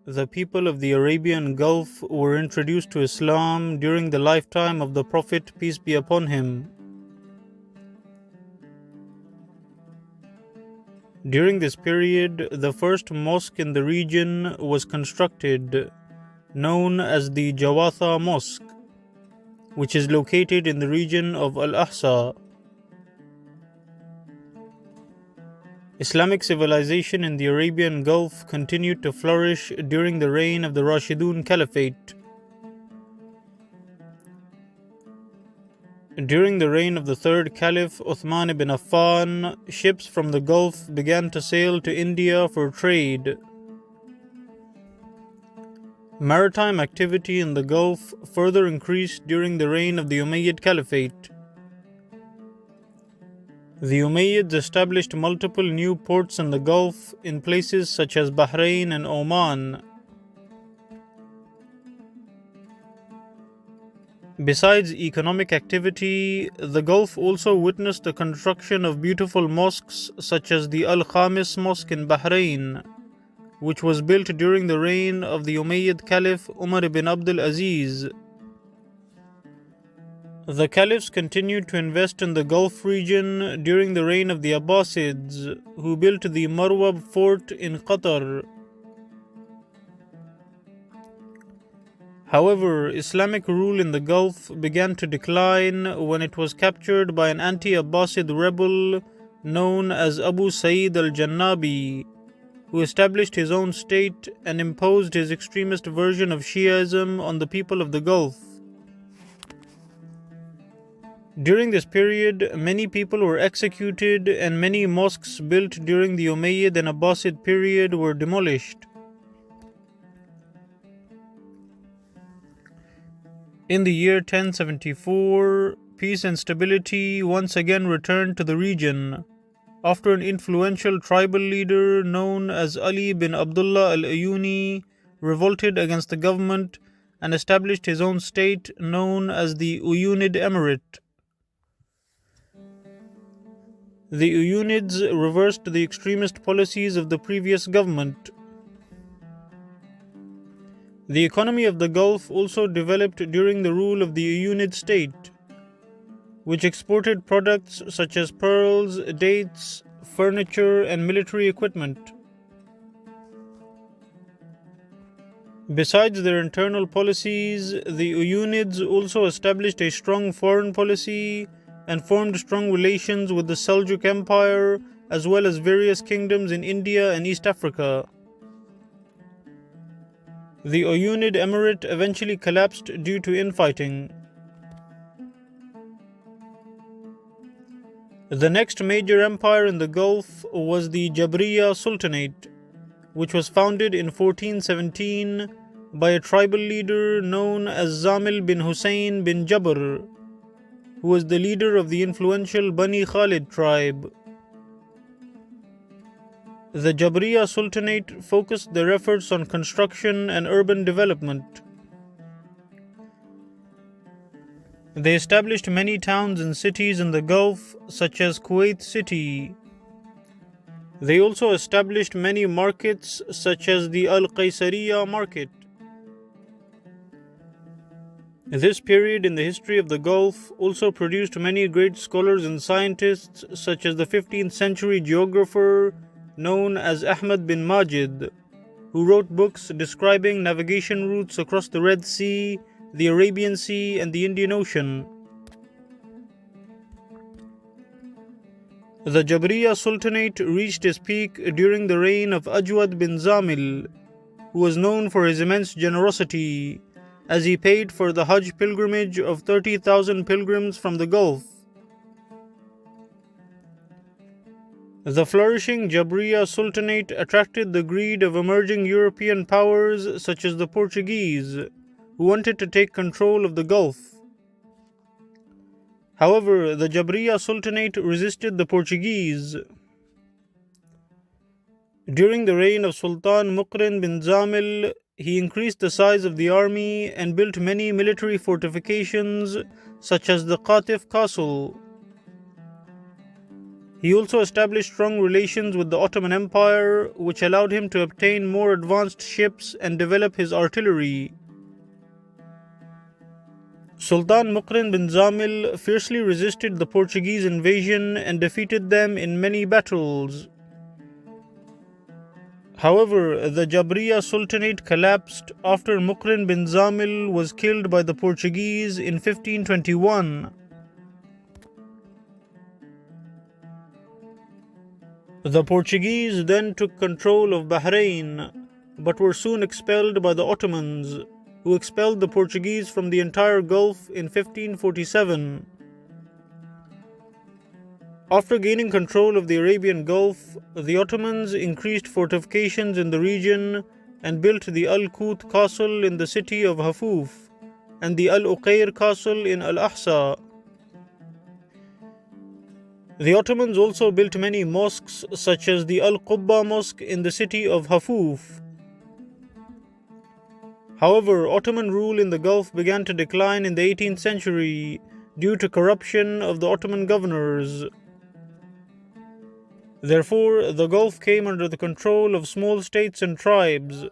the people of the Arabian Gulf were introduced to Islam during the lifetime of the Prophet, peace be upon him. During this period, the first mosque in the region was constructed, known as the Jawatha Mosque, which is located in the region of Al-Ahsa. Islamic civilization in the Arabian Gulf continued to flourish during the reign of the Rashidun Caliphate. During the reign of the third Caliph Uthman ibn Affan, ships from the Gulf began to sail to India for trade. Maritime activity in the Gulf further increased during the reign of the Umayyad Caliphate. The Umayyads established multiple new ports in the Gulf in places such as Bahrain and Oman. Besides economic activity, the Gulf also witnessed the construction of beautiful mosques such as the Al-Khamis Mosque in Bahrain, which was built during the reign of the Umayyad Caliph Umar ibn Abdul Aziz. The caliphs continued to invest in the Gulf region during the reign of the Abbasids, who built the Marwab fort in Qatar. However, Islamic rule in the Gulf began to decline when it was captured by an anti-Abbasid rebel known as Abu Sa'id al-Jannabi, who established his own state and imposed his extremist version of Shiaism on the people of the Gulf. During this period, many people were executed and many mosques built during the Umayyad and Abbasid period were demolished. In the year 1074, peace and stability once again returned to the region after an influential tribal leader known as Ali bin Abdullah al-Ayuni revolted against the government and established his own state known as the Uyunid Emirate. The Uyunids reversed the extremist policies of the previous government. The economy of the Gulf also developed during the rule of the Uyunid state, which exported products such as pearls, dates, furniture, and military equipment. Besides their internal policies, the Uyunids also established a strong foreign policy and formed strong relations with the Seljuk Empire as well as various kingdoms in India and East Africa. The Uyunid Emirate eventually collapsed due to infighting. The next major empire in the Gulf was the Jabriya Sultanate, which was founded in 1417 by a tribal leader known as Zamil bin Hussein bin Jabr, who was the leader of the influential Bani Khalid tribe. The Jabriya Sultanate focused their efforts on construction and urban development. They established many towns and cities in the Gulf, such as Kuwait City. They also established many markets, such as the Al-Qaysariya market. This period in the history of the Gulf also produced many great scholars and scientists, such as the 15th century geographer known as Ahmed bin Majid, who wrote books describing navigation routes across the Red Sea, the Arabian Sea, and the Indian Ocean. The Jabriya Sultanate reached its peak during the reign of Ajwad bin Zamil, who was known for his immense generosity, as he paid for the Hajj pilgrimage of 30,000 pilgrims from the Gulf. The flourishing Jabriya Sultanate attracted the greed of emerging European powers such as the Portuguese, who wanted to take control of the Gulf. However, the Jabriya Sultanate resisted the Portuguese. During the reign of Sultan Muqrin bin Zamil, he increased the size of the army and built many military fortifications such as the Qatif Castle. He also established strong relations with the Ottoman Empire, which allowed him to obtain more advanced ships and develop his artillery. Sultan Muqrin bin Zamil fiercely resisted the Portuguese invasion and defeated them in many battles. However, the Jabriya Sultanate collapsed after Muqrin bin Zamil was killed by the Portuguese in 1521. The Portuguese then took control of Bahrain, but were soon expelled by the Ottomans, who expelled the Portuguese from the entire Gulf in 1547. After gaining control of the Arabian Gulf, the Ottomans increased fortifications in the region and built the Al-Qut castle in the city of Hafuf and the Al-Uqayr castle in Al-Ahsa. The Ottomans also built many mosques such as the Al-Qubba mosque in the city of Hafuf. However, Ottoman rule in the Gulf began to decline in the 18th century due to corruption of the Ottoman governors. Therefore, the Gulf came under the control of small states and tribes.